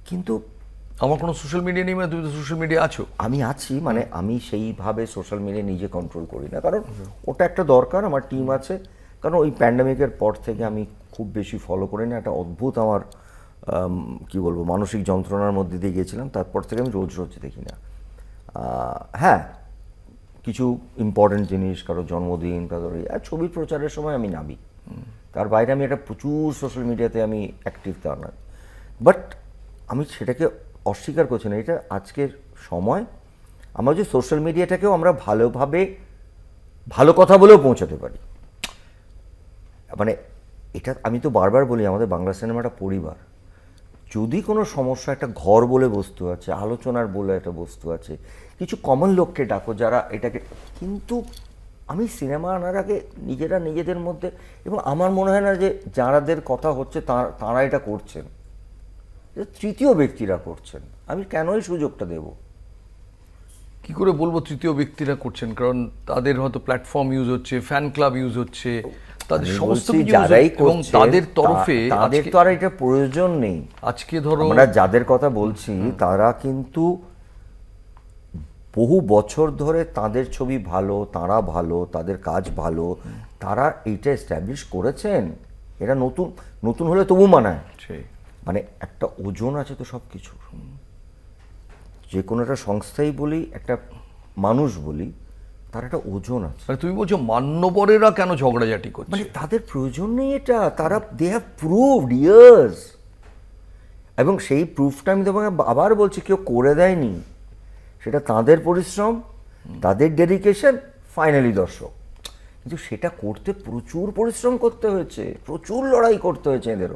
কিন্তু আমার কোনো সোশ্যাল মিডিয়া নেই, মানে তুমি তো সোশ্যাল মিডিয়া আছো। আমি আছি, মানে আমি সেইভাবে সোশ্যাল মিডিয়া নিজে কন্ট্রোল করি না, কারণ ওটা একটা দরকার, আমার টিম আছে। কারণ ওই প্যান্ডামিকের পর থেকে আমি খুব বেশি ফলো করি না, একটা অদ্ভুত আমার কি বলবো মানসিক যন্ত্রণার মধ্যে দিয়ে গিয়েছিলাম, তারপর থেকে আমি রোজ রোজ দেখি না। হ্যাঁ, কিছু ইম্পর্টেন্ট জিনিস, কারো জন্মদিন, কারোর আর ছবির প্রচারের সময় আমি নামি, তার বাইরে আমি একটা প্রচুর সোশ্যাল মিডিয়াতে আমি অ্যাক্টিভ তা না। বাট আমি সেটাকে অস্বীকার করছি না, এটা আজকের সময় আমরা যে সোশ্যাল মিডিয়াটাকেও আমরা ভালোভাবে ভালো কথা বলেও পৌঁছাতে পারি। মানে এটা আমি তো বারবার বলি, আমাদের বাংলা সিনেমাটা পরিবার। যদি কোনো সমস্যা, একটা ঘর বলে বস্তু আছে, আলোচনার বলে একটা বস্তু আছে, কিছু কমন লোককে ডাকো যারা এটাকে, কিন্তু আমি সিনেমা আনার আগে নিজেরা নিজেদের মধ্যে, এবং আমার মনে হয় না যে যারাদের কথা হচ্ছে তারা এটা করছেন, তৃতীয় ব্যক্তিরা করছেন। আমি কেনই সুযোগটা দেব? কি করে বলবো তৃতীয় ব্যক্তিরা করছেন? কারণ তাদের হয়তো প্ল্যাটফর্ম ইউজ হচ্ছে, ফ্যান ক্লাব ইউজ হচ্ছে, তাদের আমি সমস্ত বলছি কিছু যারাই এবং করছেন, তাদের তরফে তাদের তো আর এটা প্রয়োজন নেই। আজকে ধরো আমরা যাদের কথা বলছি তারা কিন্তু বহু বছর ধরে তাদের ছবি ভালো, তারা ভালো, তাদের কাজ ভালো, তারা এইটা এস্টাবলিশ করেছেন। এরা নতুন নতুন হলে তবু মানায়। সেই মানে একটা ওজন আছে তো সব কিছুর। যে কোনো একটা সংস্থাই বলি, একটা মানুষ বলি, তার একটা ওজন আছে। মানে তুমি বলছো মান্যবরেরা কেন ঝগড়াঝাটি করছে? মানে তাদের প্রয়োজন নেই এটা, তারা দে হ্যাভ প্রুভড ইয়ার্স, এবং সেই প্রুফটা আমি তোমাকে আবার বলছি কেউ করে দেয়নি, সেটা তাদের পরিশ্রম, তাদের ডেডিকেশন, ফাইনালি দর্শক। কিন্তু সেটা করতে প্রচুর পরিশ্রম করতে হয়েছে, প্রচুর লড়াই করতে হয়েছে এদেরও।